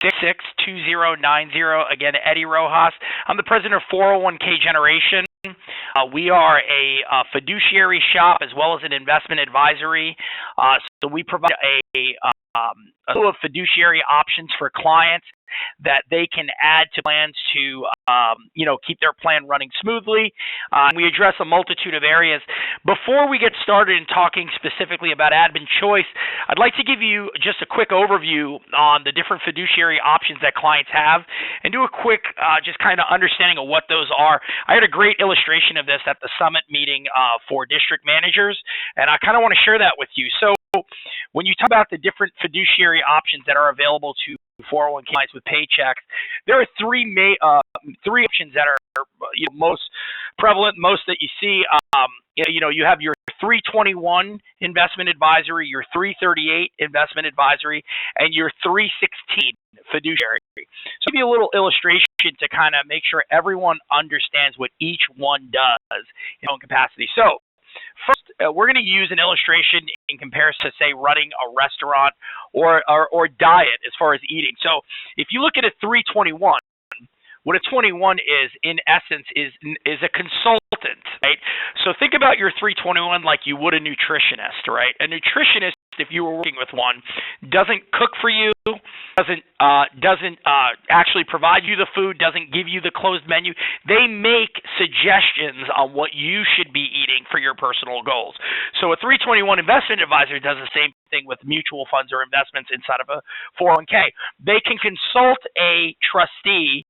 866-2090. Again, Eddie Rojas. I'm the president of 401k Generation. We are a fiduciary shop as well as an investment advisory. So we provide a slew of fiduciary options for clients that they can add to plans to, keep their plan running smoothly. We address a multitude of areas. Before we get started in talking specifically about admin choice, I'd like to give you just a quick overview on the different fiduciary options that clients have and do a quick just kind of understanding of what those are. I had a great illustration of this at the summit meeting for district managers, and I kind of want to share that with you. So when you talk about the different fiduciary options that are available to 401k clients with paychecks, there are three options that are most prevalent, most that you see. You have your 321 investment advisory, your 338 investment advisory, and your 316 fiduciary. So give you a little illustration to kind of make sure everyone understands what each one does in own capacity. So first, we're going to use an illustration in comparison to, say, running a restaurant or diet as far as eating. So if you look at a 321, what a 21 is, in essence, is a consultant, right? So think about your 321 like you would a nutritionist, right? A nutritionist, if you were working with one, doesn't cook for you, doesn't actually provide you the food, doesn't give you the closed menu. They make suggestions on what you should be eating for your personal goals. So a 321 investment advisor does the same thing with mutual funds or investments inside of a 401k. They can consult a trustee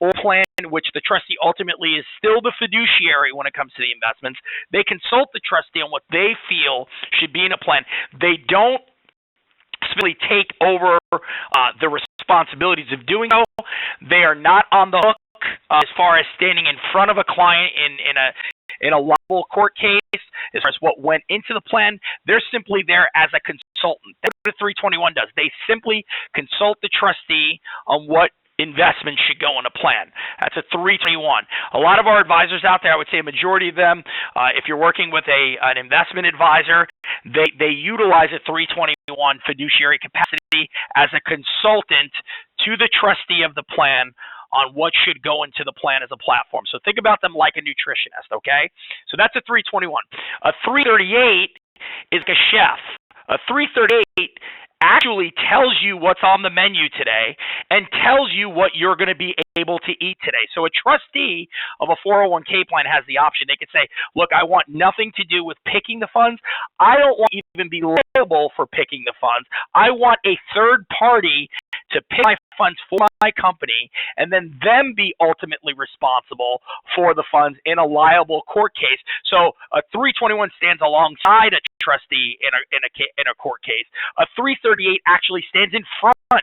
or plan, which the trustee ultimately is still the fiduciary when it comes to the investments. They consult the trustee on what they feel should be in a plan. They don't simply take over the responsibilities of doing so. They are not on the hook as far as standing in front of a client in a liable court case as far as what went into the plan. They're simply there as a consultant. That's what a 321 does. They simply consult the trustee on what investment should go in a plan. That's a 321. A lot of our advisors out there, I would say a majority of them, if you're working with an investment advisor, they utilize a 321 fiduciary capacity as a consultant to the trustee of the plan on what should go into the plan as a platform. So think about them like a nutritionist, okay? So that's a 321. A 338 is a chef. A 338 actually tells you what's on the menu today and tells you what you're going to be able to eat today. So a trustee of a 401k plan has the option. They could say, look, I want nothing to do with picking the funds. I don't want to even be liable for picking the funds. I want a third party to pick my funds for my company and then them be ultimately responsible for the funds in a liable court case. So a 321 stands alongside a trustee in a court case. A 338 actually stands in front of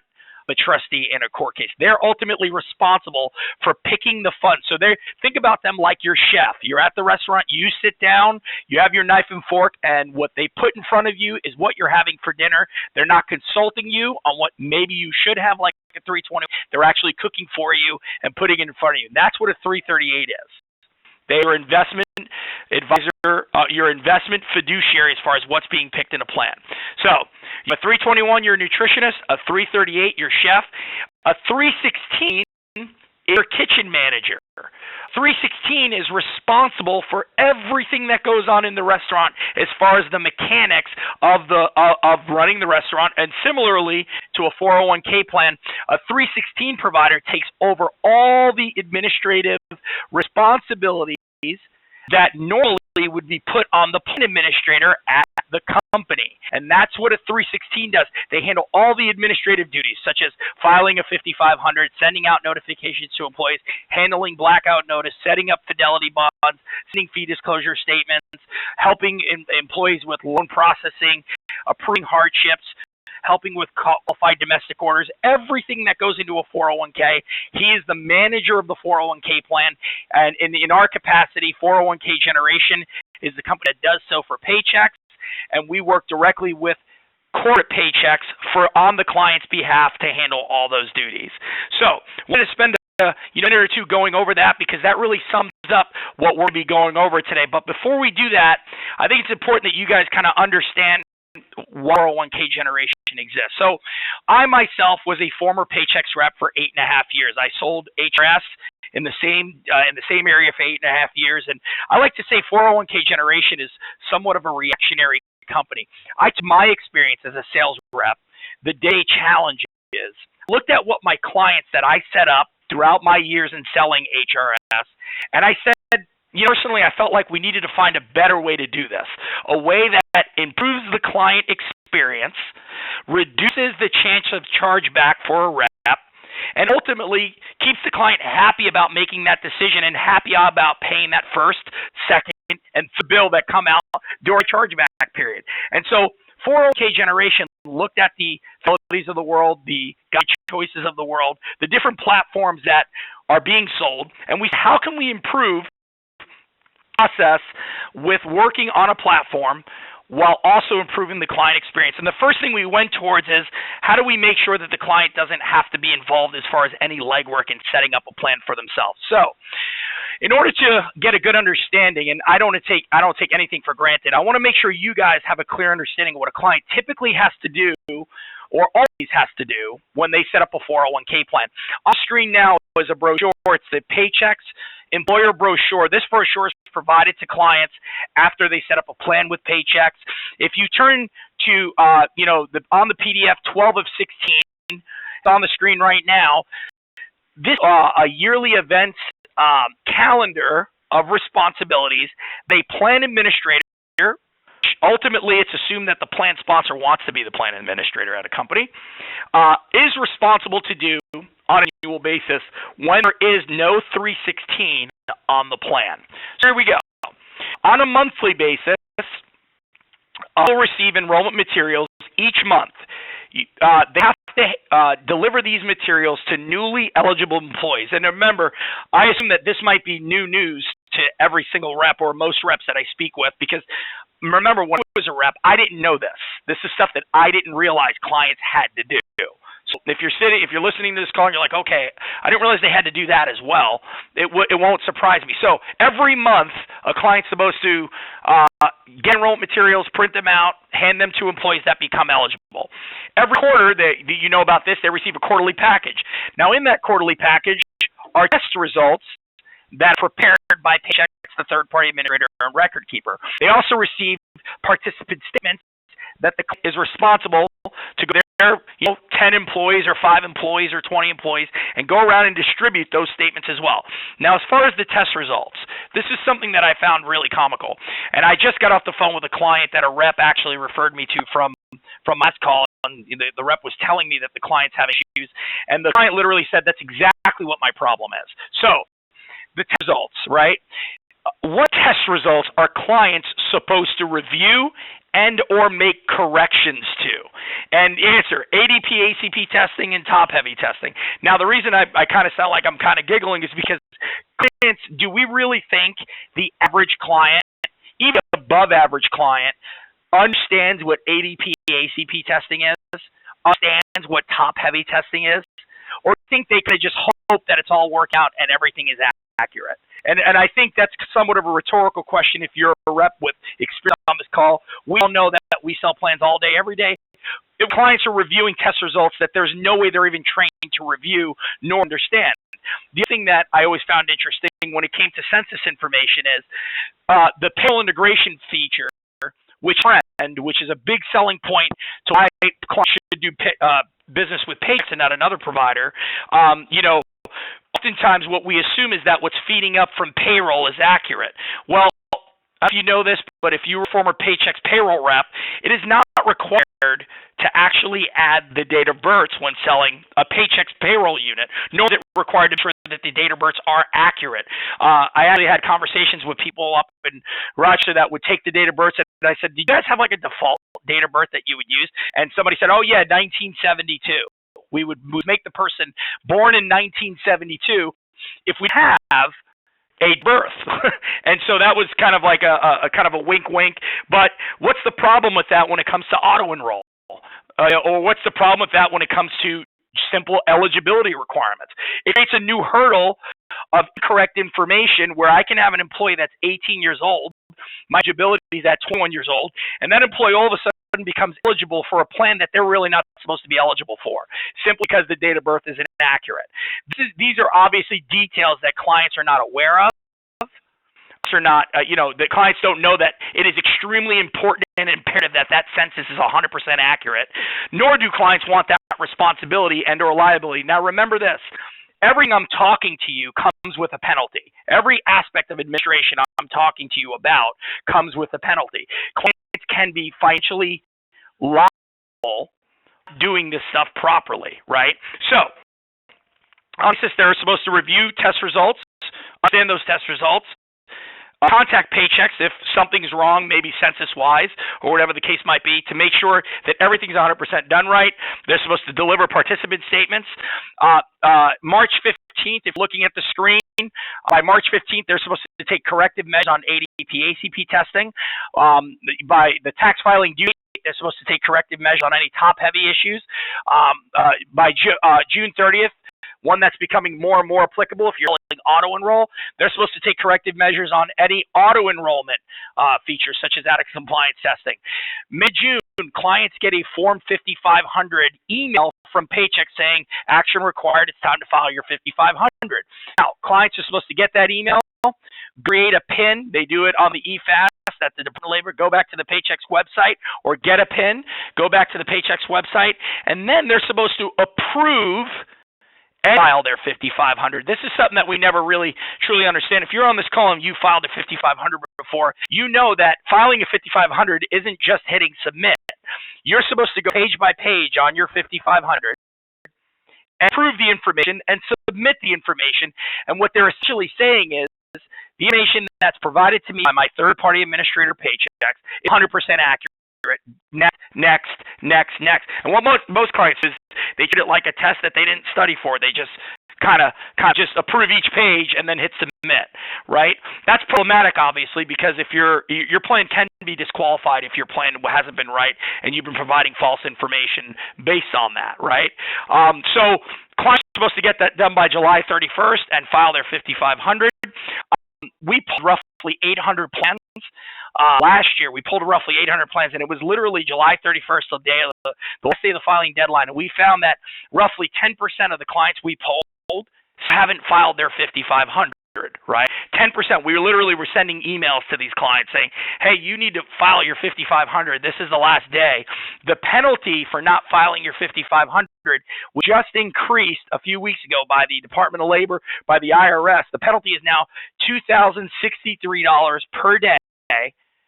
a trustee in a court case. They're ultimately responsible for picking the funds. So think about them like your chef. You're at the restaurant, you sit down, you have your knife and fork, and what they put in front of you is what you're having for dinner. They're not consulting you on what maybe you should have, like a 320. They're actually cooking for you and putting it in front of you. That's what a 338 is. They are investment advisor, your investment fiduciary as far as what's being picked in a plan. So a 321, you're a nutritionist. A 338, you're chef. A 316 is your kitchen manager. 316 is responsible for everything that goes on in the restaurant as far as the mechanics of running the restaurant. And similarly to a 401k plan, a 316 provider takes over all the administrative responsibilities that normally would be put on the plan administrator at the company. And that's what a 316 does. They handle all the administrative duties, such as filing a 5500, sending out notifications to employees, handling blackout notice, setting up fidelity bonds, sending fee disclosure statements, helping employees with loan processing, approving hardships, helping with qualified domestic orders, everything that goes into a 401k. He is the manager of the 401k plan. And in our capacity, 401k Generation is the company that does so for paychecks. And we work directly with corporate paychecks on the client's behalf to handle all those duties. So we're going to spend a minute or two going over that because that really sums up what we'll be going over today. But before we do that, I think it's important that you guys kind of understand 401k generation exists. So I myself was a former Paychex rep for 8.5 years. I sold HRS in the same area for 8.5 years, and I like to say 401k generation is somewhat of a reactionary company. My experience as a sales rep, the day challenge is looked at what my clients that I set up throughout my years in selling HRS, and I said, personally, I felt like we needed to find a better way to do this, a way that improves the client experience, reduces the chance of chargeback for a rep, and ultimately keeps the client happy about making that decision and happy about paying that first, second, and third bill that come out during chargeback period. And so 401k generation looked at the Fidelitys of the world, the Guide Choices of the world, the different platforms that are being sold, and how can we improve process with working on a platform while also improving the client experience. And the first thing we went towards is how do we make sure that the client doesn't have to be involved as far as any legwork in setting up a plan for themselves. So in order to get a good understanding, and I don't take anything for granted, I want to make sure you guys have a clear understanding of what a client typically has to do or always has to do when they set up a 401k plan. On screen now is a brochure. It's the Paychex employer brochure. This brochure is provided to clients after they set up a plan with Paychex. If you turn to, on the PDF 12 of 16, it's on the screen right now, this a yearly events calendar of responsibilities. The plan administrator, ultimately it's assumed that the plan sponsor wants to be the plan administrator at a company, is responsible to do on an annual basis when there is no 316 on the plan. So here we go. On a monthly basis, will receive enrollment materials each month. They have to deliver these materials to newly eligible employees. And remember, I assume that this might be new news to every single rep or most reps that I speak with, because remember, when I was a rep, I didn't know this. This is stuff that I didn't realize clients had to do. So if you're listening to this call and you're like, okay, I didn't realize they had to do that as well, it won't surprise me. So every month, a client's supposed to get enrollment materials, print them out, hand them to employees that become eligible. Every quarter, you know about this, they receive a quarterly package. Now, in that quarterly package are test results that are prepared by Paychex, the third-party administrator and record keeper. They also receive participant statements that the company is responsible to go there, 10 employees or 5 employees or 20 employees, and go around and distribute those statements as well. Now, as far as the test results, this is something that I found really comical. And I just got off the phone with a client that a rep actually referred me to from last call. And the rep was telling me that the client's having issues, and the client literally said that's exactly what my problem is. So, the test results, right? What test results are clients supposed to review and or make corrections to? And answer, ADP, ACP testing, and top-heavy testing. Now, the reason I kind of sound like I'm kind of giggling is because clients, do we really think the average client, even above average client, understands what ADP, ACP testing is, understands what top-heavy testing is, or think they could just hope that it's all worked out and everything is accurate? And I think that's somewhat of a rhetorical question if you're a rep with experience on this call. We all know that we sell plans all day, every day. If clients are reviewing test results that there's no way they're even trained to review nor understand. The other thing that I always found interesting when it came to census information is the payroll integration feature, which is a big selling point to why clients should do business with Paychex and not another provider. Oftentimes what we assume is that what's feeding up from payroll is accurate. Well, if you know this, but if you were a former Paychex payroll rep, it is not required to actually add the date of births when selling a Paychex payroll unit, nor is it required to ensure that the date of births are accurate. I actually had conversations with people up in Rochester that would take the date of births, and I said, do you guys have like a default date of birth that you would use? And somebody said, oh yeah, 1972. We would make the person born in 1972 if we have a birth. And so that was kind of like a kind of a wink wink. But what's the problem with that when it comes to auto enroll? Or what's the problem with that when it comes to simple eligibility requirements? It creates a new hurdle of incorrect information where I can have an employee that's 18 years old, my eligibility is at 21 years old, and that employee all of a sudden sudden becomes eligible for a plan that they're really not supposed to be eligible for, simply because the date of birth is inaccurate. These are obviously details that clients are not aware of. Or not, the clients don't know that it is extremely important and imperative that that census is 100% accurate, nor do clients want that responsibility and or liability. Now, remember this. Everything I'm talking to you comes with a penalty. Every aspect of administration I'm talking to you about comes with a penalty. Clients can be financially liable doing this stuff properly, right? So, on this, they're supposed to review test results, understand those test results, contact Paychex if something's wrong, maybe census-wise or whatever the case might be, to make sure that everything's 100% done right. They're supposed to deliver participant statements. March 15th, if looking at the screen, by March 15th, they're supposed to take corrective measures on ADP, ACP testing. By the tax filing due date, they're supposed to take corrective measures on any top-heavy issues. By June 30th, one that's becoming more and more applicable if you're auto-enroll, they're supposed to take corrective measures on any auto-enrollment features, such as out-of-compliance testing. Mid-June, clients get a Form 5500 email from Paychex saying, action required, it's time to file your 5500. Now, clients are supposed to get that email, create a PIN. They do it on the eFast at the Department of Labor. Go back to the Paychex website or get a PIN. Go back to the Paychex website, and then they're supposed to approve and file their 5500. This is something that we never really truly understand. If you're on this call and you filed a 5500 before, you know that filing a 5500 isn't just hitting submit. You're supposed to go page by page on your 5500 and approve the information and submit the information. And what they're essentially saying is the information that's provided to me by my third-party administrator, Paychex, is 100% accurate. Next. And what most clients is, they treat it like a test that they didn't study for. They just kind of just approve each page and then hit submit, right? That's problematic, obviously, because if your plan can be disqualified if your plan hasn't been right and you've been providing false information based on that, right? So clients are supposed to get that done by July 31st and file their 5500. We pulled roughly 800 plans. Last year, we pulled roughly 800 plans, and it was literally July 31st, the last day of the filing deadline. And we found that roughly 10% of the clients we polled haven't filed their 5500, right? 10%. We were sending emails to these clients saying, hey, you need to file your 5500. This is the last day. The penalty for not filing your 5500 was just increased a few weeks ago by the Department of Labor, by the IRS. The penalty is now $2,063 per day,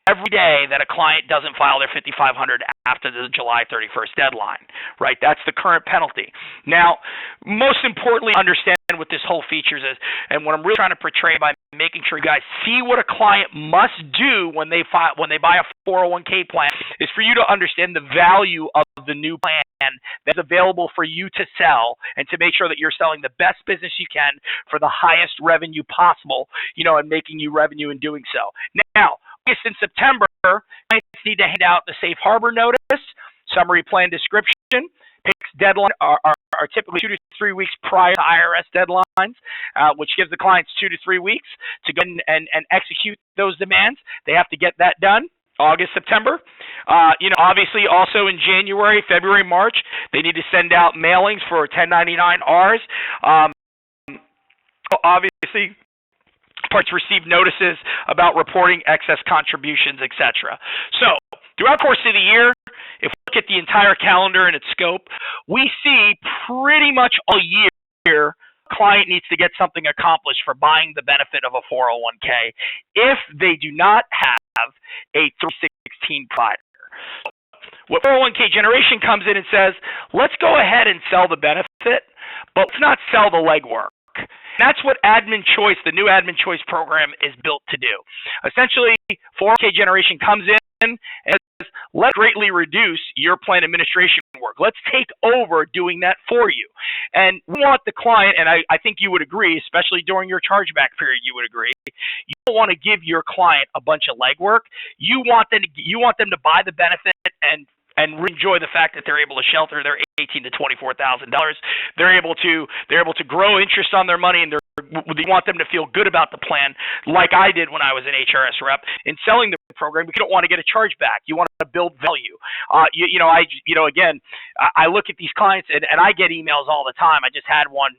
every day that a client doesn't file their 5500 after the July 31st deadline, right? That's the current penalty. Now, most importantly, understand what this whole features is, and what I'm really trying to portray by making sure you guys see what a client must do when they buy a 401k plan is for you to understand the value of the new plan that's available for you to sell, and to make sure that you're selling the best business you can for the highest revenue possible, and making you revenue in doing so. Now, August and September, clients need to hand out the safe harbor notice, summary plan description. Paychex deadline are typically 2 to 3 weeks prior to IRS deadlines, which gives the clients 2 to 3 weeks to go and execute those demands. They have to get that done. August, September. Obviously also in January, February, March, they need to send out mailings for 1099-Rs. Obviously, parts receive notices about reporting excess contributions, etc. So, throughout the course of the year, if we look at the entire calendar and its scope, we see pretty much all year client needs to get something accomplished for buying the benefit of a 401k if they do not have a 316 provider. What 401k generation comes in and says, let's go ahead and sell the benefit, but let's not sell the legwork. That's what Admin Choice, the new Admin Choice program, is built to do. Essentially, 401k generation comes in and says, let's greatly reduce your plan administration work. Let's take over doing that for you. And we want the client, and I think you would agree, especially during your chargeback period, you would agree, you don't want to give your client a bunch of legwork. You want them to buy the benefit and enjoy the fact that they're able to shelter their $18,000 to $24,000. They're able to grow interest on their money, and they're we want them to feel good about the plan, like I did when I was an HRS rep in selling the program. You don't want to get a chargeback. You want to build value. Again, I look at these clients and I get emails all the time. I just had one,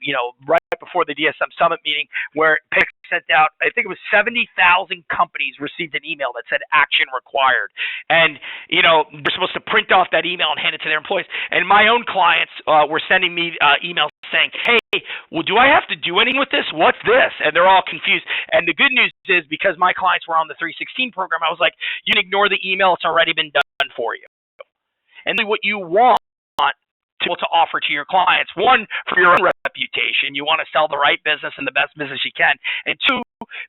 right before the DSM Summit meeting where Paychex sent out, I think it was 70,000 companies received an email that said action required. And, we're supposed to print off that email and hand it to their employees. And my own clients were sending me emails saying, hey, well, do I have to do anything with this? What's this? And they're all confused. And the good news is, because my clients were on the 316 program, I was like, you can ignore the email. It's already been done for you. And what you want to offer to your clients, one, for your own reputation, you want to sell the right business and the best business you can, and two,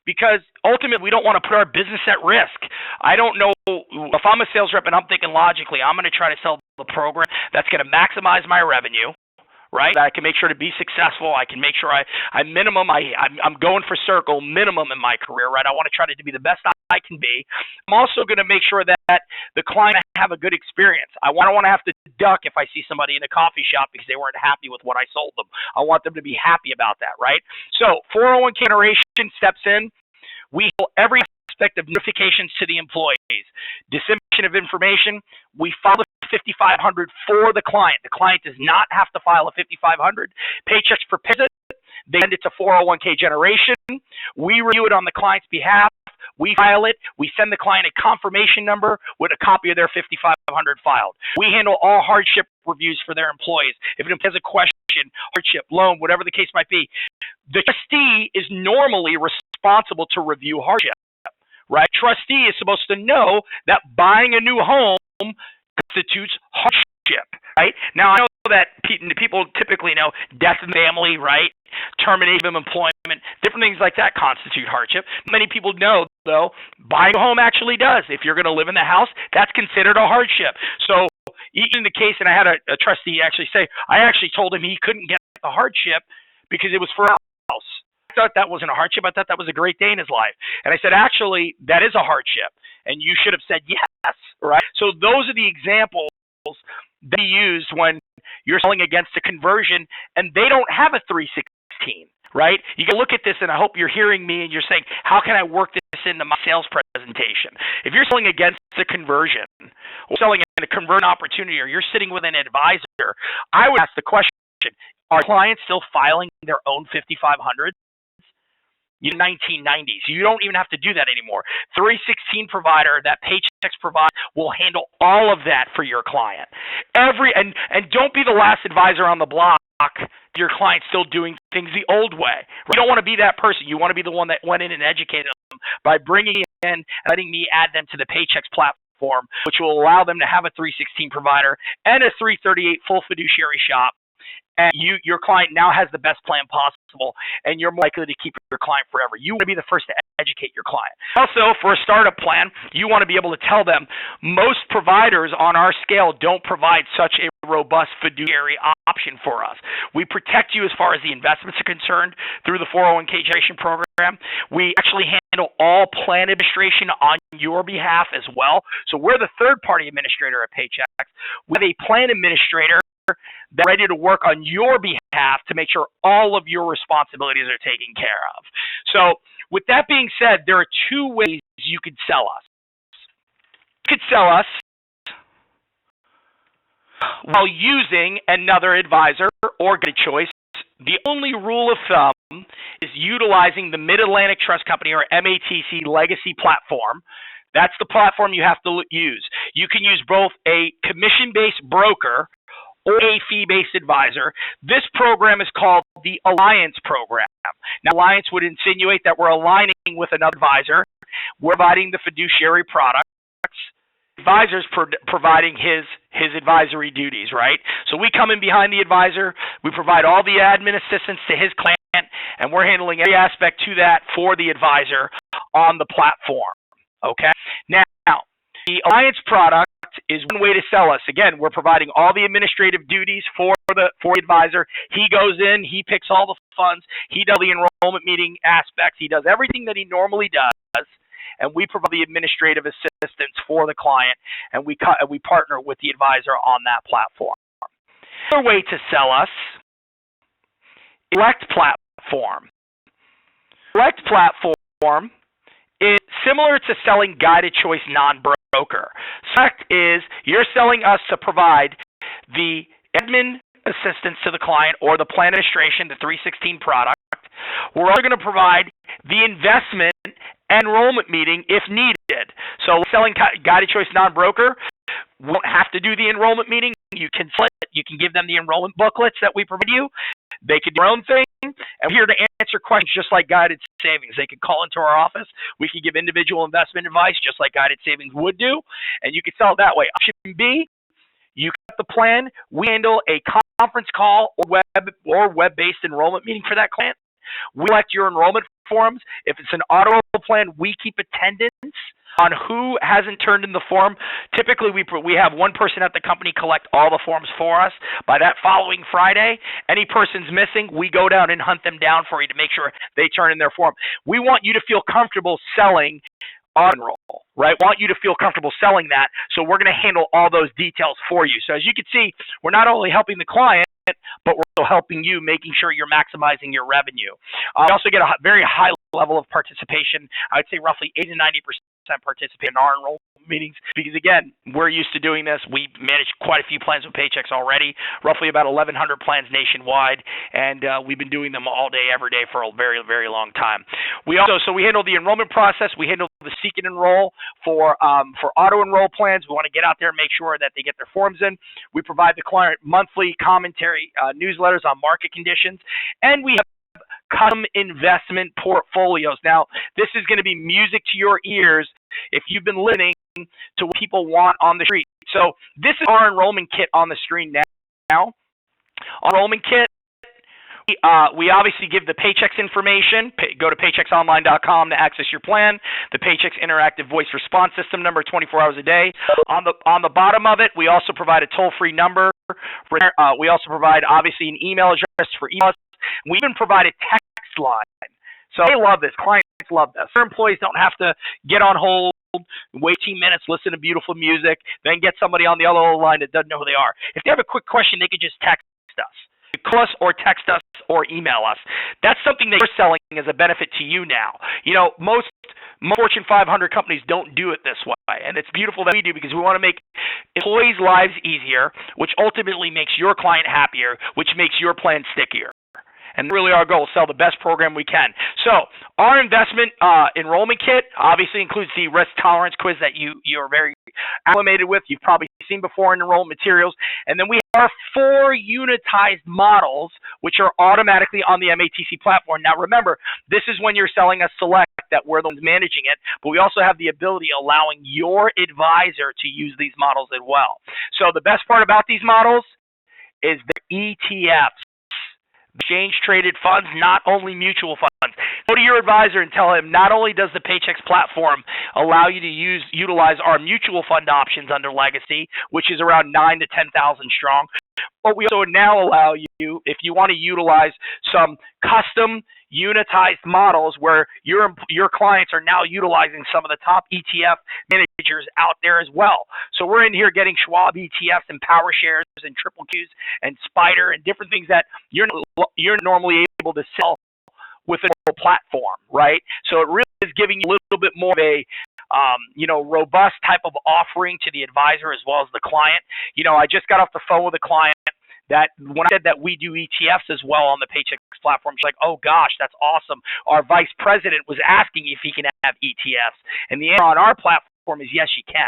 because ultimately we don't want to put our business at risk. I don't know, if I'm a sales rep and I'm thinking logically, I'm going to try to sell the program that's going to maximize my revenue, right? I can make sure to be successful. I can make sure I'm going for circle minimum in my career, right? I want to try to be the best I can be. I'm also going to make sure that the client have a good experience. I don't want to have to duck if I see somebody in a coffee shop because they weren't happy with what I sold them. I want them to be happy about that, right? So 401k generation steps in. We handle every aspect of notifications to the employees, dissemination of information. We file the 5500 for the client. The client does not have to file a 5500. Paychex prepares it. They send it to 401k generation. We review it on the client's behalf. We file it. We send the client a confirmation number with a copy of their 5500 filed. We handle all hardship reviews for their employees. If an employee has a question, hardship, loan, whatever the case might be, the trustee is normally responsible to review hardship, right? Trustee is supposed to know that buying a new home constitutes hardship, right? Now, I know that people typically know death in the family, right? Termination of employment, different things like that constitute hardship. Many people know, though, buying a home actually does. If you're going to live in the house, that's considered a hardship. So even in the case, and I had a trustee actually say, I actually told him he couldn't get the hardship because it was for a house. I thought that wasn't a hardship. I thought that was a great day in his life. And I said, actually, that is a hardship. And you should have said yes, right? So those are the examples that you used when you're selling against a conversion and they don't have a 316, right? You can look at this, and I hope you're hearing me and you're saying, how can I work this into my sales presentation? If you're selling against a conversion or selling in a conversion opportunity, or you're sitting with an advisor, I would ask the question, are clients still filing their own 5500s? 1990s. You don't even have to do that anymore. 316 provider that Paychex provides will handle all of that for your client. And don't be the last advisor on the block. Your client's still doing things the old way. You don't want to be that person. You want to be the one that went in and educated them by bringing in and letting me add them to the Paychex platform, which will allow them to have a 316 provider and a 338 full fiduciary shop. And your client now has the best plan possible, and you're more likely to keep your client forever. You want to be the first to educate your client. Also, for a startup plan, you want to be able to tell them most providers on our scale don't provide such a robust fiduciary option for us. We protect you as far as the investments are concerned through the 401k generation program. We actually handle all plan administration on your behalf as well. So we're the third-party administrator at Paychex. We have a plan administrator that's ready to work on your behalf to make sure all of your responsibilities are taken care of. So with that being said, there are two ways you could sell us. You could sell us while using another advisor or good choice. The only rule of thumb is utilizing the Mid-Atlantic Trust Company or MATC legacy platform. That's the platform you have to use. You can use both a commission-based broker or a fee-based advisor. This program is called the Alliance Program. Now, Alliance would insinuate that we're aligning with another advisor. We're providing the fiduciary products. Advisor's providing his advisory duties, right? So we come in behind the advisor. We provide all the admin assistance to his client, and we're handling every aspect to that for the advisor on the platform, okay? Now, the Alliance product is one way to sell us. Again, we're providing all the administrative duties for the advisor. He goes in, he picks all the funds, he does the enrollment meeting aspects, he does everything that he normally does, and we provide the administrative assistance for the client, and we partner with the advisor on that platform. Another way to sell us, Elect platform. Select platform is similar to selling guided choice non-broker. Select is you're selling us to provide the admin assistance to the client or the plan administration, the 316 product. We're also going to provide the investment and enrollment meeting if needed. So selling guided choice non-broker, won't have to do the enrollment meeting. You can split. You can give them the enrollment booklets that we provide you. They could do their own thing. And we're here to answer questions just like guided savings. They could call into our office. We could give individual investment advice just like guided savings would do. And you could sell it that way. Option B, you cut the plan. We handle a conference call or web-based enrollment meeting for that client. We collect your enrollment forms. If it's an auto plan, we keep attendance on who hasn't turned in the form. Typically, we have one person at the company collect all the forms for us. By that following Friday, any person's missing, we go down and hunt them down for you to make sure they turn in their form. We want you to feel comfortable selling auto enroll, right? Want you to feel comfortable selling that, so we're going to handle all those details for you. So as you can see, we're not only helping the client, but we're also helping you, making sure you're maximizing your revenue. We also get a very high level of participation. I'd say roughly 80 to 90% participate in our enrollment meetings because, again, we're used to doing this. We manage quite a few plans with Paychex already, roughly about 1,100 plans nationwide, and we've been doing them all day, every day for a very, very long time. We handle the enrollment process. We handle the seek and enroll for auto enroll plans. We want to get out there and make sure that they get their forms in. We provide the client monthly commentary newsletters on market conditions, and we have custom investment portfolios. Now, this is going to be music to your ears if you've been listening to what people want on the street. So this is our enrollment kit on the screen now. Our enrollment kit, we obviously give the Paychex information. Go to paychexonline.com to access your plan. The Paychex interactive voice response system number 24 hours a day. On the bottom of it, we also provide a toll-free number. We also provide, obviously, an email address for emails. We even provide a text line. So they love this. Clients love this. Their employees don't have to get on hold, wait 10 minutes, listen to beautiful music, then get somebody on the other line that doesn't know who they are. If they have a quick question, they could just text us. Call us or text us or email us. That's something that you're selling as a benefit to you now. You know, most Fortune 500 companies don't do it this way, and it's beautiful that we do because we want to make employees' lives easier, which ultimately makes your client happier, which makes your plan stickier. And really our goal is sell the best program we can. So our investment enrollment kit obviously includes the risk tolerance quiz that you're very acclimated with. You've probably seen before in enrollment materials. And then we have 4 unitized models, which are automatically on the MATC platform. Now remember, this is when you're selling a select that we're the ones managing it, but we also have the ability of allowing your advisor to use these models as well. So the best part about these models is the ETFs. Exchange traded funds, not only mutual funds. Go to your advisor and tell him not only does the Paychex platform allow you to utilize our mutual fund options under Legacy, which is around 9,000 to 10,000 strong, but we also now allow you, if you want to utilize some custom unitized models where your clients are now utilizing some of the top ETF managers out there as well. So we're in here getting Schwab ETFs and PowerShares and Triple Qs and Spider and different things that you're normally able to sell with a platform, right? So it really is giving you a little bit more of a robust type of offering to the advisor as well as the client. You know, I just got off the phone with a client that when I said that we do ETFs as well on the Paychex platform, she's like, oh gosh, that's awesome. Our vice president was asking if he can have ETFs. And the answer on our platform is yes, you can.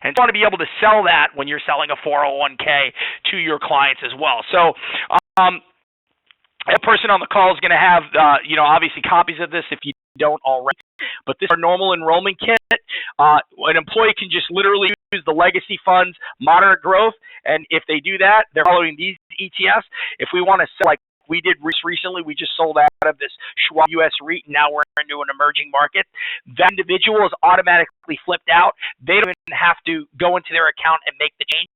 And you want to be able to sell that when you're selling a 401k to your clients as well. So a person on the call is going to have, obviously copies of this if you don't already. But this is our normal enrollment kit. An employee can just literally use the legacy funds, moderate growth, and if they do that, they're following these ETFs. If we want to sell, like we did recently, we just sold out of this Schwab US REIT, and now we're into an emerging market. That individual is automatically flipped out. They don't even have to go into their account and make the change.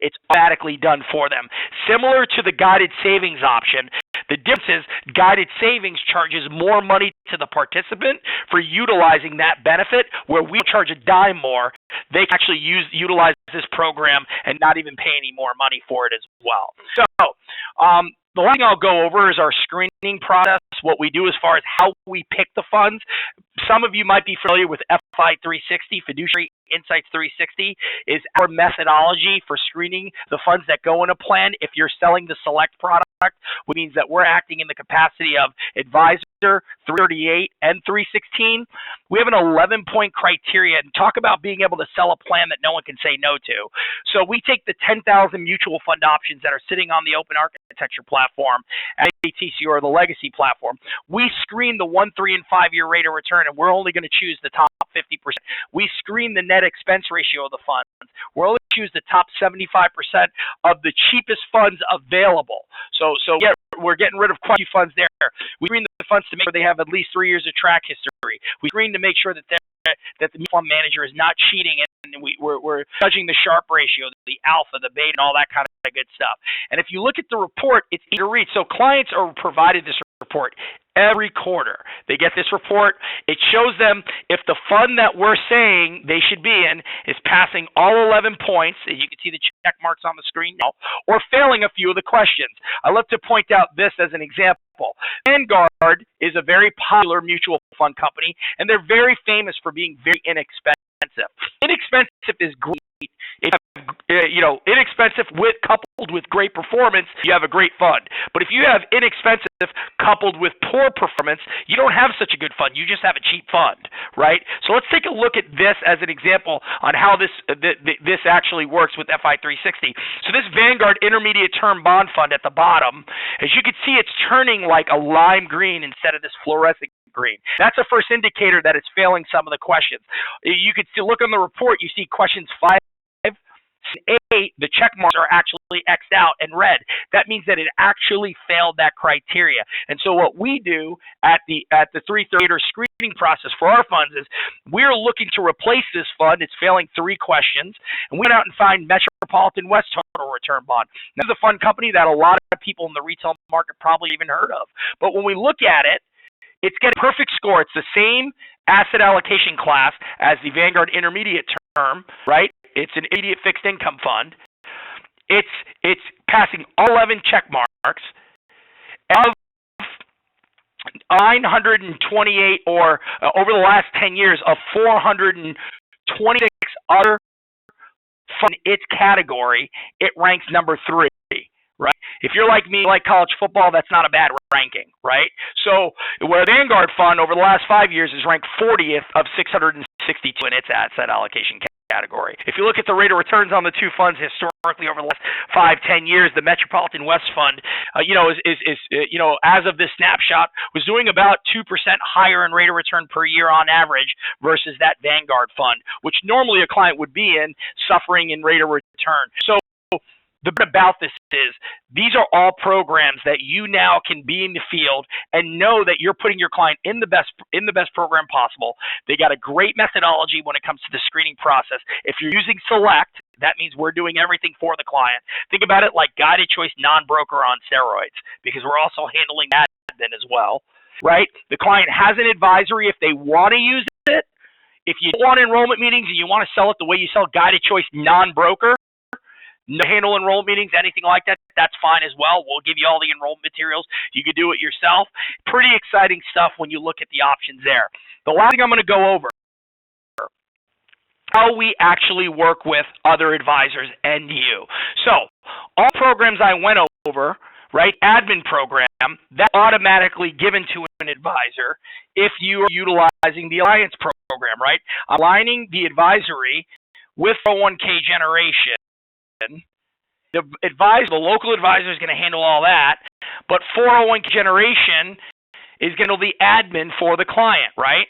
It's automatically done for them. Similar to the guided savings option, the difference is guided savings charges more money to the participant for utilizing that benefit, where we charge a dime more. They can actually utilize this program and not even pay any more money for it as well. So the last thing I'll go over is our screening process what we do as far as how we pick the funds. Some of you might be familiar with FI 360, Fiduciary Insights 360 is our methodology for screening the funds that go in a plan if you're selling the select product, which means that we're acting in the capacity of advisor 338 and 316. We have an 11-point criteria, and talk about being able to sell a plan that no one can say no to. So we take the 10,000 mutual fund options that are sitting on the open architecture platform at ATC or the legacy platform. We screen the 1, 3, and 5-year rate of return, and we're only going to choose the top 50%. We screen the net expense ratio of the funds. We're only choose the top 75% of the cheapest funds available. So yeah, we're getting rid of quite a few funds there. We screen the funds to make sure they have at least 3 years of track history. We screen to make sure that the fund manager is not cheating, and we're judging the Sharpe ratio, the alpha, the beta, and all that kind of good stuff. And if you look at the report, it's easy to read. So clients are provided this report every quarter. They get this report. It shows them if the fund that we're saying they should be in is passing all 11 points, and you can see the check marks on the screen now, or failing a few of the questions. I love to point out this as an example. Vanguard is a very popular mutual fund company, and they're very famous for being very inexpensive. Inexpensive is great. Inexpensive coupled with great performance, you have a great fund. But if you have inexpensive coupled with poor performance, you don't have such a good fund. You just have a cheap fund, right? So let's take a look at this as an example on how this actually works with FI 360. So this Vanguard Intermediate Term Bond Fund at the bottom, as you can see, it's turning like a lime green instead of this fluorescent green. That's a first indicator that it's failing some of the questions. You could still look on the report, you see questions 5 and 8, the check marks are actually X'd out and red. That means that it actually failed that criteria. And so what we do at the 338 screening process for our funds is we're looking to replace this fund. It's failing 3 questions, and we went out and find Metropolitan West Total Return Bond. This is a fund company that a lot of people in the retail market probably even heard of. But when we look at it, it's getting a perfect score. It's the same asset allocation class as the Vanguard Intermediate Term, right? It's an immediate fixed income fund. It's passing all 11 check marks. Of 928 or over the last 10 years of 426 other from its category, it ranks number 3. Right? If you're like me, like college football, that's not a bad ranking, right? So where the Vanguard Fund over the last 5 years is ranked 40th of 662 in its asset allocation category. If you look at the rate of returns on the 2 funds historically over the last 5-10 years, the Metropolitan West Fund, as of this snapshot, was doing about 2% higher in rate of return per year on average versus that Vanguard Fund, which normally a client would be in, suffering in rate of return. So the bit about this is these are all programs that you now can be in the field and know that you're putting your client in the best program possible. They got a great methodology when it comes to the screening process. If you're using Select, that means we're doing everything for the client. Think about it like Guided Choice non-broker on steroids, because we're also handling that then as well, right? The client has an advisory if they want to use it. If you don't want enrollment meetings and you want to sell it the way you sell Guided Choice non-broker, no handle enrollment meetings, anything like that, that's fine as well. We'll give you all the enrollment materials. You can do it yourself. Pretty exciting stuff when you look at the options there. The last thing I'm going to go over, how we actually work with other advisors and you. So all programs I went over, right, admin program, that's automatically given to an advisor if you are utilizing the Alliance program, right? Aligning the advisory with 401k generation. The local advisor is going to handle all that, but 401k generation is going to handle the admin for the client, right?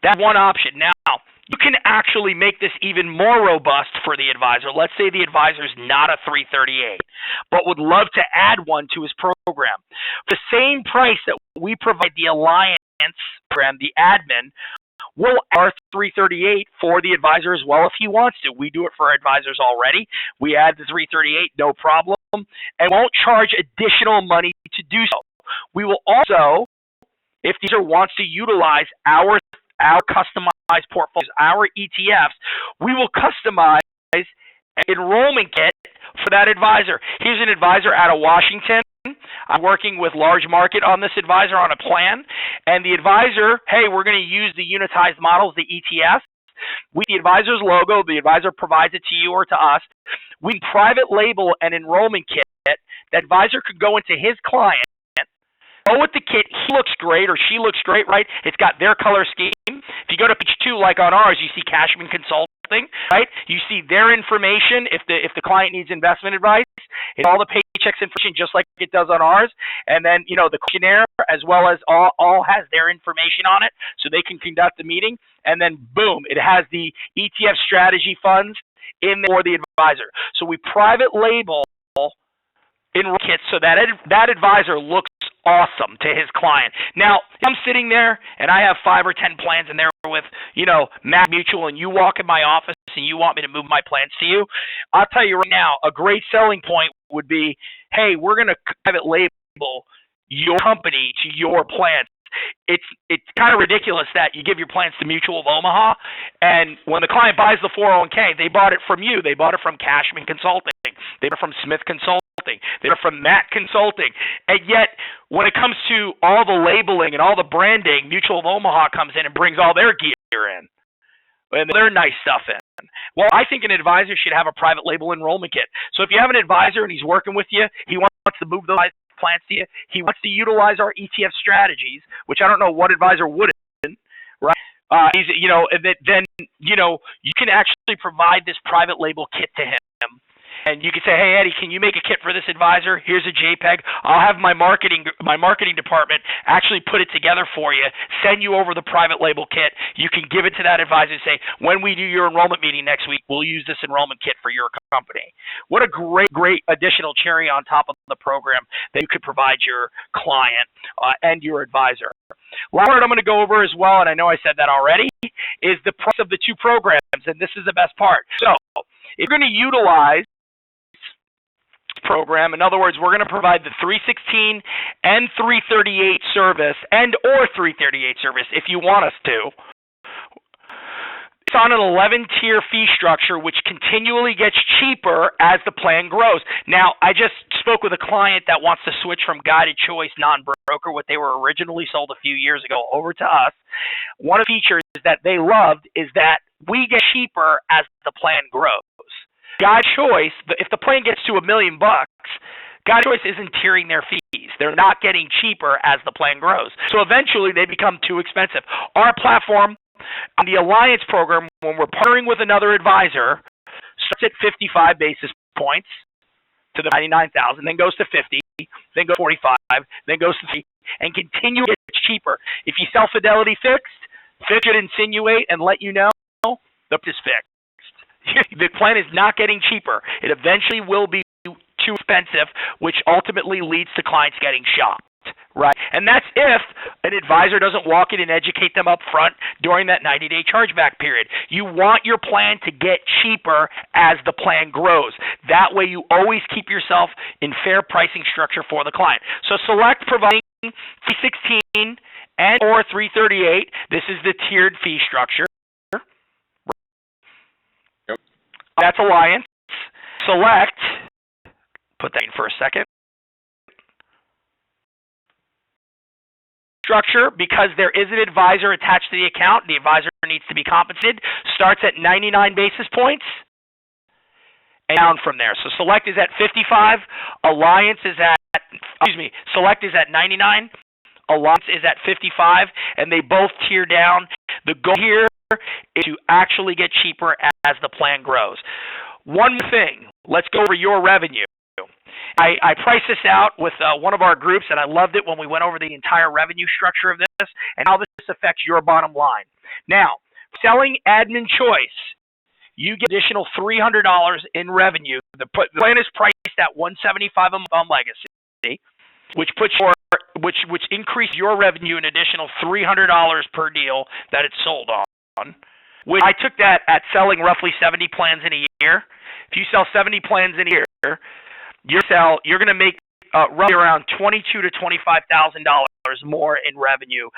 That's one option. Now, you can actually make this even more robust for the advisor. Let's say the advisor is not a 338, but would love to add one to his program. The same price that we provide the Alliance program, the admin, we'll add 338 for the advisor as well if he wants to. We do it for our advisors already. We add the 338, no problem, and won't charge additional money to do so. We will also, if the user wants to utilize our customized portfolios, our ETFs, we will customize an enrollment kit for that advisor. Here's an advisor out of Washington. I'm working with Large Market on this advisor on a plan, and the advisor, hey, we're going to use the unitized models, the ETFs. With the advisor's logo, the advisor provides it to you or to us. We private label an enrollment kit. The advisor could go into his client, go with the kit. He looks great or she looks great, right? It's got their color scheme. If you go to page 2, like on ours, you see Cashman Consulting, right? You see their information if the client needs investment advice. It's all the paychecks information just like it does on ours. And then, the questionnaire as well as all has their information on it so they can conduct the meeting. And then, boom, it has the ETF strategy funds in there for the advisor. So we private label in kits so that advisor looks awesome to his client. Now, if I'm sitting there and I have 5 or 10 plans in there with, Mass Mutual, and you walk in my office and you want me to move my plans to you, I'll tell you right now, a great selling point would be, hey, we're going to private label your company to your plans. It's kind of ridiculous that you give your plans to Mutual of Omaha, and when the client buys the 401k, they bought it from you. They bought it from Cashman Consulting. They bought it from Smith Consulting. They bought it from Matt Consulting. And yet, when it comes to all the labeling and all the branding, Mutual of Omaha comes in and brings all their gear in and their nice stuff in. Well, I think an advisor should have a private label enrollment kit. So if you have an advisor and he's working with you, he wants to move those plans to you, he wants to utilize our ETF strategies, which I don't know what advisor wouldn't, right? Then you can actually provide this private label kit to him. And you can say, hey, Eddie, can you make a kit for this advisor? Here's a JPEG. I'll have my marketing department actually put it together for you, send you over the private label kit. You can give it to that advisor and say, when we do your enrollment meeting next week, we'll use this enrollment kit for your company. What a great additional cherry on top of the program that you could provide your client and your advisor. Last part I'm going to go over as well, and I know I said that already, is the price of the 2 programs, and this is the best part. So if you're going to utilize program. In other words, we're going to provide the 316 and 338 service or 338 service if you want us to. It's on an 11-tier fee structure, which continually gets cheaper as the plan grows. Now, I just spoke with a client that wants to switch from Guided Choice non-broker, what they were originally sold a few years ago, over to us. One of the features that they loved is that we get cheaper as the plan grows. Guided Choice, if the plan gets to $1 million, Guided Choice isn't tiering their fees. They're not getting cheaper as the plan grows. So eventually they become too expensive. Our platform on the Alliance program, when we're partnering with another advisor, starts at 55 basis points to the 99,000, then goes to 50, then goes to 45, then goes to 3, and continue to get cheaper. If you sell Fidelity Fixed, Fitch should insinuate and let you know the price is fixed. The plan is not getting cheaper. It eventually will be too expensive, which ultimately leads to clients getting shopped, right? And that's if an advisor doesn't walk in and educate them up front during that 90-day chargeback period. You want your plan to get cheaper as the plan grows. That way you always keep yourself in fair pricing structure for the client. So Select providing 316 and or 338. This is the tiered fee structure. That's Alliance. Select, put that in for a second. Structure, because there is an advisor attached to the account, the advisor needs to be compensated, starts at 99 basis points and down from there. So Select is at 55, Alliance is at, Select is at 99, Alliance is at 55, and they both tier down. The goal here is to actually get cheaper as the plan grows. One more thing, let's go over your revenue. I priced this out with one of our groups, and I loved it when we went over the entire revenue structure of this and how this affects your bottom line. Now, selling Admin Choice, you get additional $300 in revenue. The plan is priced at $175 a month on Legacy, which puts which increased your revenue an additional $300 per deal that it's sold on. Which I took that at selling roughly 70 plans in a year. If you sell 70 plans in a year, you're going to make roughly around $22,000 to $25,000 more in revenue,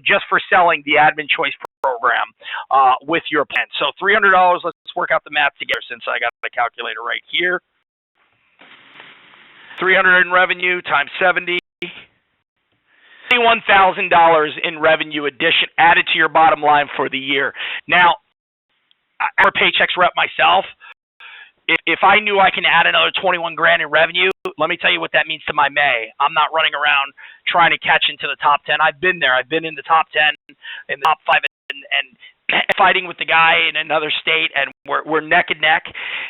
just for selling the Admin Choice program with your plan. So $300. Let's work out the math together since I got the calculator right here. 300 in revenue times 70. $21,000 in revenue addition added to your bottom line for the year. Now, I'm a Paychex rep myself. If I knew I can add another 21 grand in revenue, let me tell you what that means to my May. I'm not running around trying to catch into the top 10. I've been there. I've been in the top 10, in the top 5, and fighting with the guy in another state, and we're neck and neck.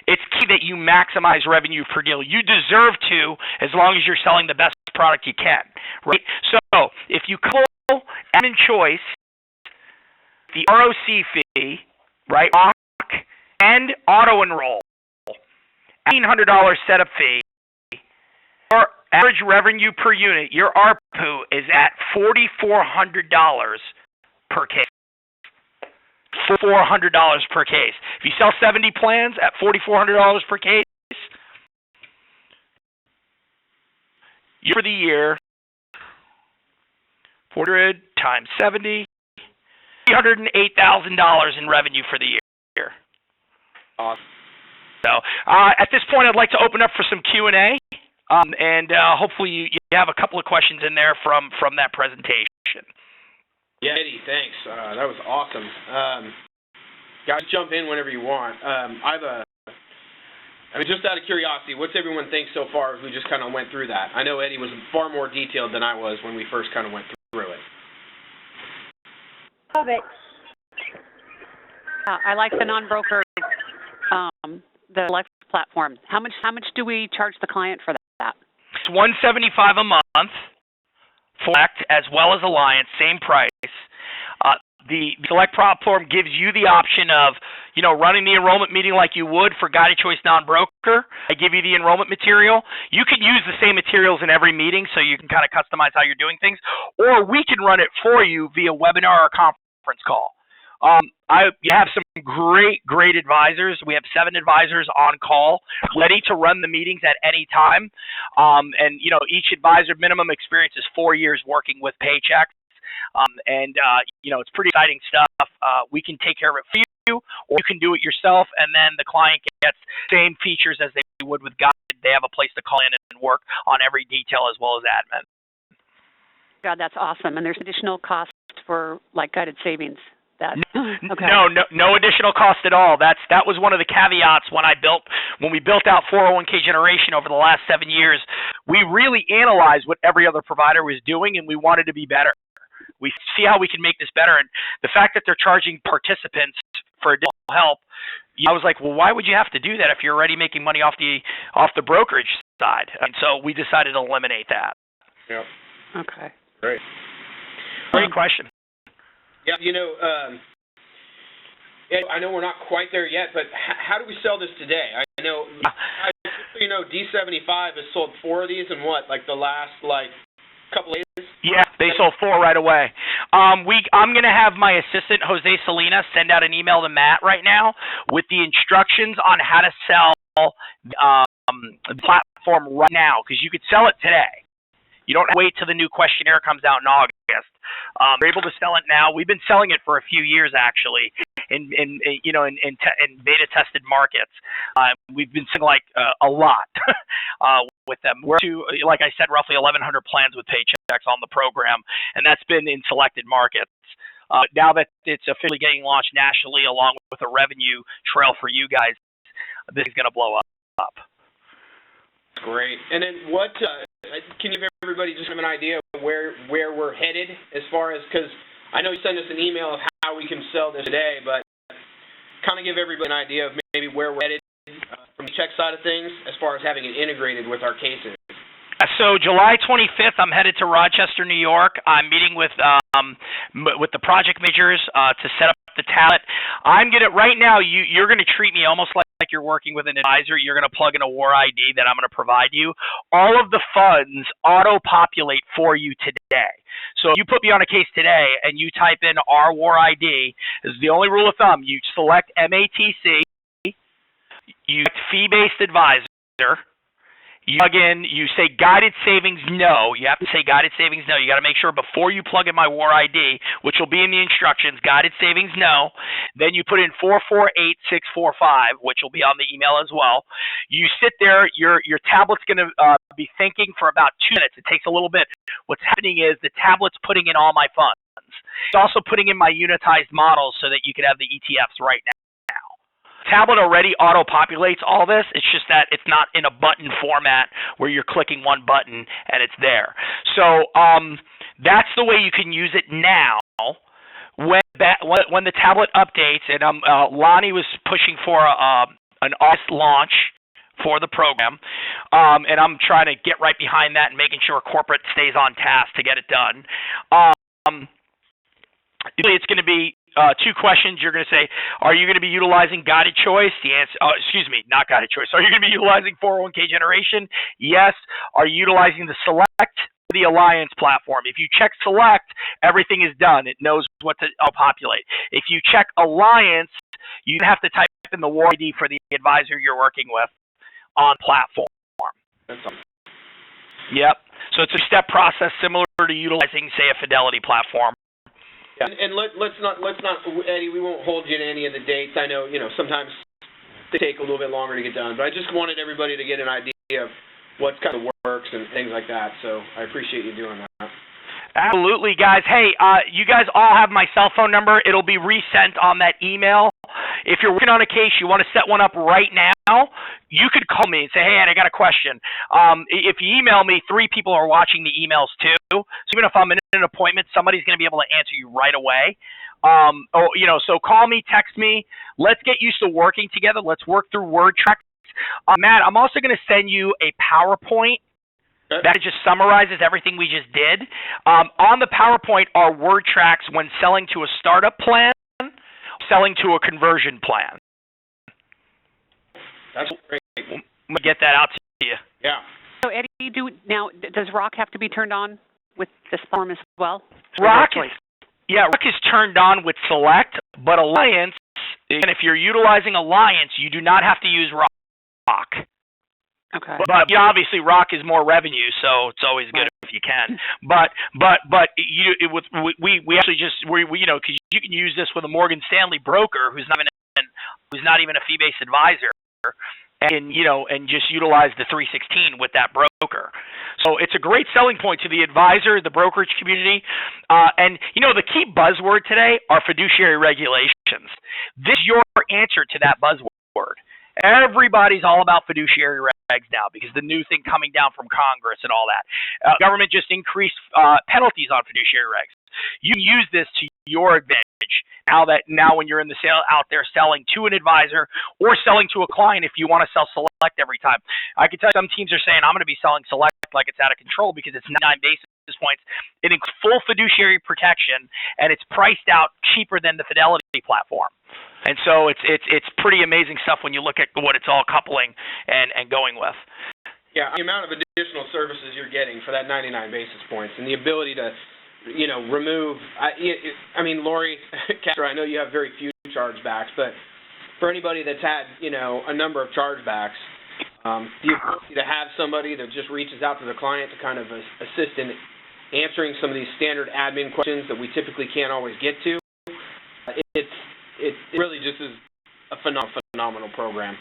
It's key that you maximize revenue per deal. You deserve to, as long as you're selling the best product you can, right? So if you couple admin choice, the ROC fee, right, and auto enroll, $1,800 setup fee, your average revenue per unit, your ARPU is at $4,400 per case. $400 per case. If you sell 70 plans at $4,400 per case, for the year, 400 times 70, $308,000 in revenue for the year. Awesome. So at this point, I'd like to open up for some Q&A, and hopefully you have a couple of questions in there from that presentation. Yeah, Eddie, thanks. That was awesome. Guys, jump in whenever you want. Just out of curiosity, what's everyone think so far as we just kind of went through that? I know Eddie was far more detailed than I was when we first kind of went through it. Love it. I like the non-broker, the Lex platform. How much do we charge the client for that? It's $175 a month for Select as well as Alliance, same price. The Select platform gives you the option of, running the enrollment meeting like you would for Guided Choice non-broker. I give you the enrollment material. You can use the same materials in every meeting, so you can kind of customize how you're doing things, or we can run it for you via webinar or conference call. You have some great advisors. We have 7 advisors on call, ready to run the meetings at any time. And each advisor minimum experience is 4 years working with Paychex. It's pretty exciting stuff. We can take care of it for you, or you can do it yourself, and then the client gets same features as they would with Guided. They have a place to call in and work on every detail as well as admin. God, that's awesome. And there's additional cost for Guided Savings. Okay. No additional cost at all. That was one of the caveats when we built out 401k generation over the last 7 years. We really analyzed what every other provider was doing, and we wanted to be better. We see how we can make this better, and the fact that they're charging participants for additional help, I was like, well, why would you have to do that if you're already making money off the brokerage side? And so we decided to eliminate that. Yep. Okay. Great. Great question. Yeah, I know we're not quite there yet, but how do we sell this today? I know, D75 has sold 4 of these in the last couple of days? Yeah, they sold 4 right away. I'm going to have my assistant, Jose Salinas, send out an email to Matt right now with the instructions on how to sell the platform right now, because you could sell it today. You don't have to wait till the new questionnaire comes out in August. We're able to sell it now. We've been selling it for a few years, actually, in beta tested markets. We've been selling a lot with them. We're to, like I said, roughly 1,100 plans with Paychex on the program, and that's been in selected markets. Now that it's officially getting launched nationally, along with a revenue trail for you guys, this is going to blow up. Great. And then what? Can you give everybody just an idea of where we're headed as far as, because I know you sent us an email of how we can sell this today, but kind of give everybody an idea of maybe where we're headed from the check side of things as far as having it integrated with our cases. So July 25th, I'm headed to Rochester, New York. I'm meeting with the project managers to set up the talent. Right now, you're going to treat me almost like you're working with an advisor. You're going to plug in a WAR ID that I'm going to provide you. All of the funds auto-populate for you today. So you put me on a case today and you type in our WAR ID, this is the only rule of thumb. You select MATC, you select fee-based advisor, You plug in, you say guided savings no. You have to say guided savings no. You got to make sure before you plug in my War ID, which will be in the instructions, guided savings no. Then you put in 448645, which will be on the email as well. You sit there, your tablet's going to be thinking for about 2 minutes. It takes a little bit. What's happening is the tablet's putting in all my funds. It's also putting in my unitized models so that you can have the ETFs right now. Tablet already auto-populates all this. It's just that it's not in a button format where you're clicking one button and it's there. So that's the way you can use it now. When the tablet updates, and Lonnie was pushing for an August launch for the program, and I'm trying to get right behind that and making sure corporate stays on task to get it done. It's going to be 2 questions. You're going to say, are you going to be utilizing guided choice? The answer, not guided choice. Are you going to be utilizing 401k generation? Yes. Are you utilizing the select or the alliance platform? If you check select, everything is done. It knows what to populate. If you check alliance, you have to type in the War ID for the advisor you're working with on platform. That's awesome. Yep. So it's a step process similar to utilizing, say, a Fidelity platform. Yeah. And let's not, Eddie, we won't hold you to any of the dates. I know, sometimes they take a little bit longer to get done, but I just wanted everybody to get an idea of what kind of works and things like that. So I appreciate you doing that. Absolutely, guys. Hey, you guys all have my cell phone number. It'll be resent on that email. If you're working on a case, you want to set one up right now, you could call me and say, hey, Ed, I got a question. If you email me, 3 people are watching the emails too. So even if I'm in an appointment, somebody's going to be able to answer you right away. So call me, text me. Let's get used to working together. Let's work through word tracks. Matt, I'm also going to send you a PowerPoint that just summarizes everything we just did. On the PowerPoint are word tracks when selling to a startup plan, selling to a conversion plan. That's great. I'm going to get that out to you. Yeah. So, Eddie, does ROC have to be turned on with this form as well? ROC is turned on with Select, but Alliance, and if you're utilizing Alliance, you do not have to use ROC. Okay. But obviously, ROC is more revenue, so it's always good if you can. But we actually just because you can use this with a Morgan Stanley broker who's not even a fee-based advisor, and just utilize the 316 with that broker. So it's a great selling point to the advisor, the brokerage community, and the key buzzword today are fiduciary regulations. This is your answer to that buzzword. Everybody's all about fiduciary regs now because the new thing coming down from Congress and all that. Government just increased penalties on fiduciary regs. You can use this to your advantage now when you're in the sale out there selling to an advisor or selling to a client if you want to sell Select every time. I can tell you some teams are saying I'm going to be selling Select like it's out of control because it's 9 basis points. It includes full fiduciary protection and it's priced out cheaper than the Fidelity platform. And so it's pretty amazing stuff when you look at what it's all coupling and going with. Yeah, the amount of additional services you're getting for that 99 basis points and the ability to, remove. Lori Castro, I know you have very few chargebacks, but for anybody that's had, a number of chargebacks, the ability to have somebody that just reaches out to the client to kind of assist in answering some of these standard admin questions that we typically can't always get to, it really just is a phenomenal program.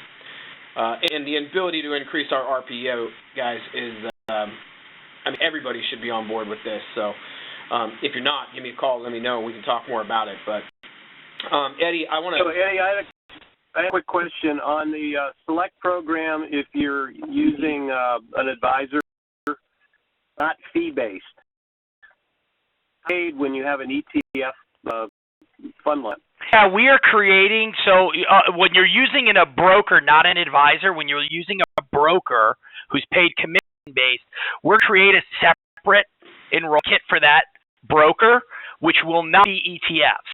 And the ability to increase our RPO, guys, is, everybody should be on board with this. So if you're not, give me a call, let me know. We can talk more about it. But, Eddie, Eddie, I have a quick question. On the Select program, if you're using an advisor, not fee-based, paid when you have an ETF fund line. Yeah, we are creating, so when you're using a broker, not an advisor, when you're using a broker who's paid commission-based, we're creating a separate enroll kit for that broker, which will not be ETFs.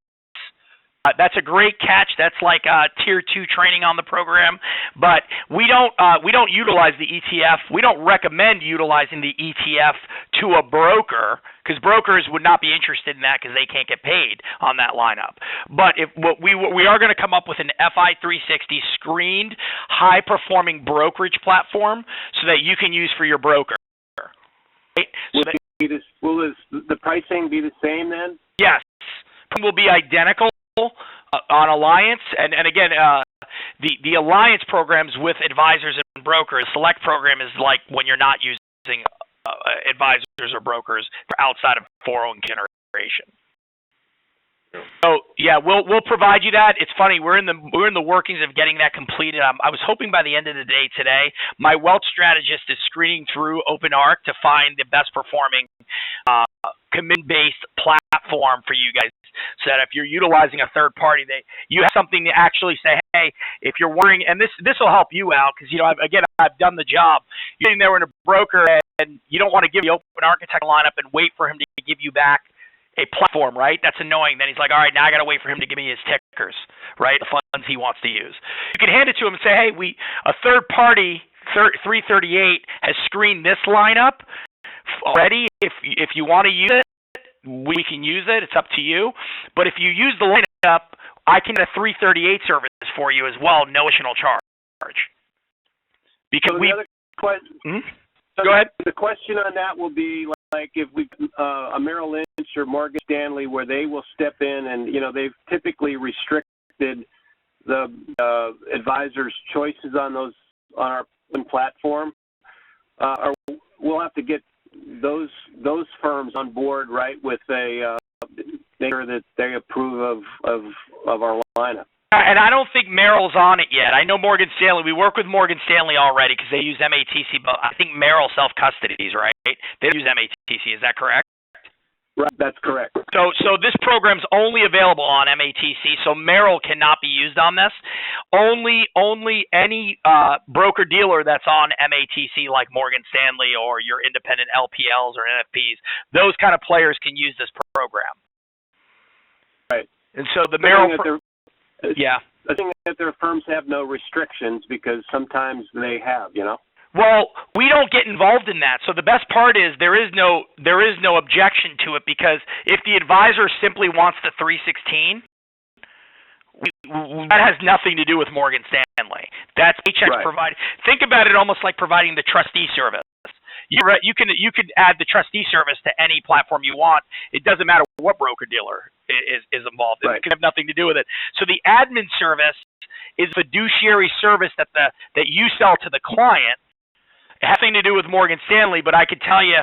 That's a great catch. That's like tier 2 training on the program, but we don't utilize the ETF. We don't recommend utilizing the ETF to a broker, because brokers would not be interested in that because they can't get paid on that lineup. But if we are going to come up with an FI 360 screened, high performing brokerage platform so that you can use for your broker. Right? Will the pricing be the same then? Yes, will be identical on Alliance, and again, the Alliance programs with advisors and brokers. Select program is like when you're not using advisors or brokers outside of 401 generation. So yeah, we'll provide you that. It's funny, we're in the workings of getting that completed. I was hoping by the end of the day today. My wealth strategist is screening through OpenArc to find the best performing commitment-based platform for you guys. So that if you're utilizing a third party, you have something to actually say, hey, if you're worrying, and this will help you out because I've done the job. You're sitting there in a broker and you don't want to give the open architect lineup and wait for him to give you back a platform, right? That's annoying. Then he's like, all right, now I got to wait for him to give me his tickers, right? The funds he wants to use. You can hand it to him and say, hey, a third party, 338, has screened this lineup already. If you want to use it, we can use it. It's up to you. But if you use the lineup, I can get a 338 service for you as well, no additional charge. Because Go ahead. The question on that will be like if we a Merrill Lynch or Morgan Stanley, where they will step in and they've typically restricted the advisors' choices on our platform. We'll have to get those firms on board, right, with a make sure that they approve of our lineup. And I don't think Merrill's on it yet. I know Morgan Stanley. We work with Morgan Stanley already because they use MATC, but I think Merrill self-custodies, right? They use MATC. Is that correct? Right, that's correct. So this program's only available on MATC, so Merrill cannot be used on this. Only any broker-dealer that's on MATC, like Morgan Stanley or your independent LPLs or NFPs, those kind of players can use this program. Right. And so the Merrill... Yeah. I think that their firms have no restrictions because sometimes they have, Well, we don't get involved in that. So the best part is there is no objection to it because if the advisor simply wants the 316, that has nothing to do with Morgan Stanley. That's HX provide. Think about it almost like providing the trustee service. You could add the trustee service to any platform you want. It doesn't matter what broker dealer is involved in. It can have nothing to do with it. So the admin service is fiduciary service that you sell to the client. It has nothing to do with Morgan Stanley, but I could tell you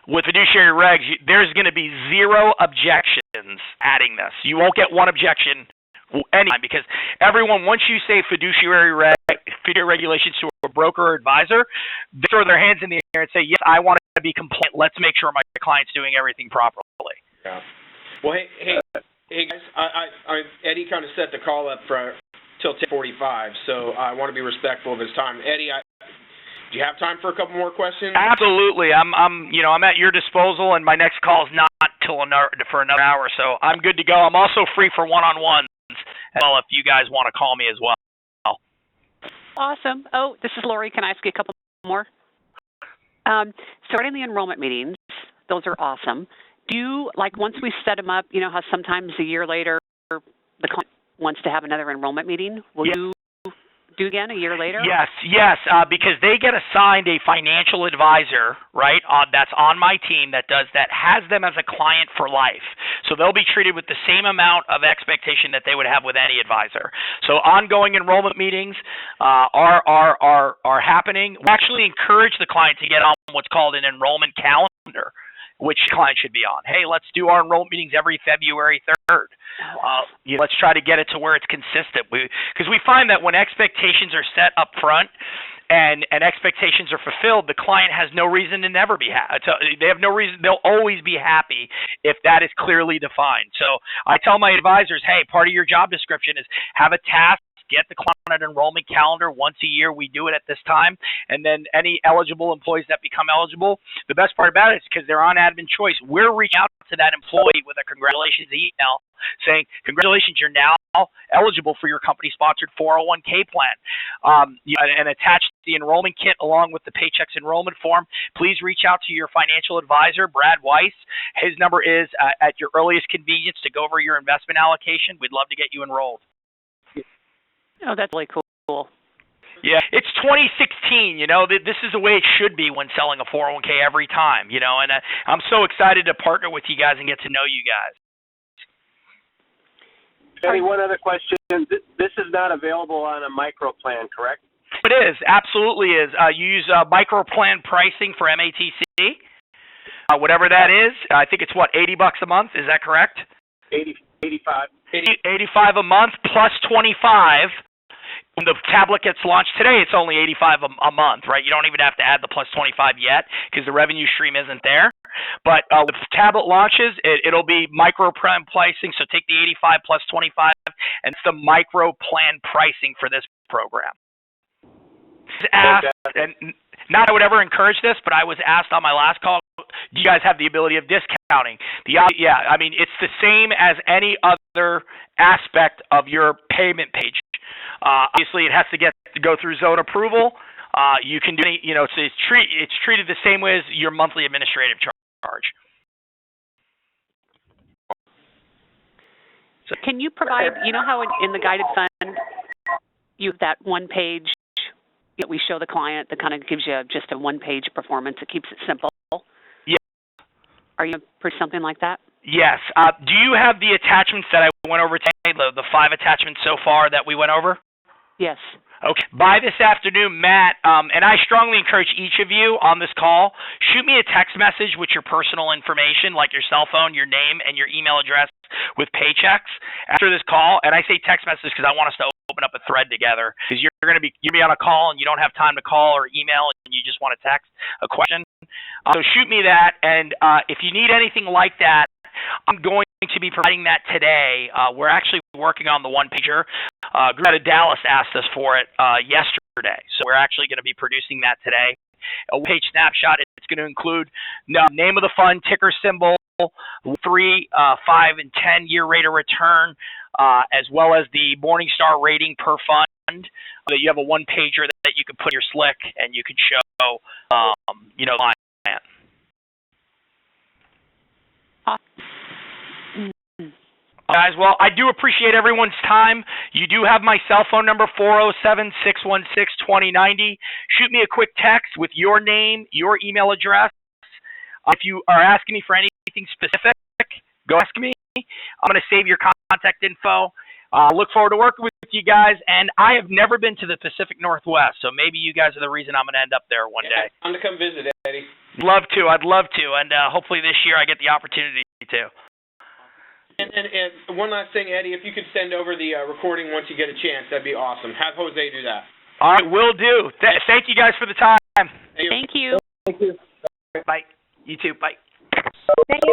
with fiduciary regs, there's going to be zero objections adding this. You won't get one objection anytime because everyone, once you say fiduciary regulations to a broker or advisor, they throw their hands in the air and say, yes, I want to be compliant. Let's make sure my client's doing everything properly. Yeah. Well, hey guys, Eddie kind of set the call up till 10:45, so I want to be respectful of his time. Eddie, do you have time for a couple more questions? Absolutely. I'm at your disposal, and my next call is not till for another hour, so I'm good to go. I'm also free for one-on-ones as well if you guys want to call me as well. Awesome. Oh, this is Lori. Can I ask you a couple more? Starting the enrollment meetings, those are awesome. Do you, once we set them up, how sometimes a year later the client wants to have another enrollment meeting? Will you do again a year later? Yes, because they get assigned a financial advisor, right, that's on my team that has them as a client for life. So they'll be treated with the same amount of expectation that they would have with any advisor. So ongoing enrollment meetings are happening. We actually encourage the client to get on what's called an enrollment calendar, which client should be on. Hey, let's do our enrollment meetings every February 3rd. Let's try to get it to where it's consistent. Because we find that when expectations are set up front and expectations are fulfilled, the client has no reason to never be happy. They have no reason. They'll always be happy if that is clearly defined. So I tell my advisors, hey, part of your job description is have a task. Get the client on an enrollment calendar once a year. We do it at this time. And then any eligible employees that become eligible, the best part about it is because they're on admin choice, we're reaching out to that employee with a congratulations email saying, congratulations, you're now eligible for your company-sponsored 401k plan. And attach the enrollment kit along with the Paychex enrollment form. Please reach out to your financial advisor, Brad Weiss. His number is at your earliest convenience to go over your investment allocation. We'd love to get you enrolled. Oh, that's really cool. Yeah, it's 2016, this is the way it should be when selling a 401k every time, and I'm so excited to partner with you guys and get to know you guys. Eddie, one other question. This is not available on a micro plan, correct? It is, absolutely is. You use micro plan pricing for MATC, whatever that is. I think it's, $80 a month, is that correct? 85. 85 a month plus 25. When the tablet gets launched today, it's only 85 a month, right? You don't even have to add the plus 25 yet because the revenue stream isn't there. But when the tablet launches, it'll be micro plan pricing. So take the 85 plus 25, and it's the micro plan pricing for this program. Asked, and not I would ever encourage this, but I was asked on my last call, do you guys have the ability of discounting? Yeah, I mean, it's the same as any other aspect of your payment page. Obviously, it has to go through zone approval. You can do any, so it's treated the same way as your monthly administrative charge. So can you provide, how in the guided fund, you have that one page that we show the client that kind of gives you just a one-page performance. It keeps it simple. Yeah. Are you for something like that? Yes. Do you have the attachments that I went over today, the 5 attachments so far that we went over? Yes. Okay. By this afternoon, Matt, and I strongly encourage each of you on this call, shoot me a text message with your personal information, like your cell phone, your name, and your email address with Paychex after this call. And I say text message because I want us to open up a thread together, because you're going to be on a call and you don't have time to call or email and you just want to text a question. So shoot me that, and if you need anything like that, I'm going to be providing that today. We're actually working on the one-pager. Group out of Dallas asked us for it yesterday, so we're actually going to be producing that today. A one-page snapshot. It's going to include name of the fund, ticker symbol, 3, 5, and 10-year rate of return, as well as the Morningstar rating per fund. That you have a one-pager that you can put in your Slick and you can show, client. Guys, well, I do appreciate everyone's time. You do have my cell phone number, 407-616-2090. Shoot me a quick text with your name, your email address. If you are asking me for anything specific, go ask me. I'm going to save your contact info. Look forward to working with you guys. And I have never been to the Pacific Northwest, so maybe you guys are the reason I'm going to end up there one day. I'm going to come visit, Eddie. I'd love to. And hopefully this year I get the opportunity to. And one last thing, Eddie, if you could send over the recording once you get a chance, that'd be awesome. Have Jose do that. All right, will do. Thank you guys for the time. Thank you. Thank you. Bye. You too. Bye. Thank you.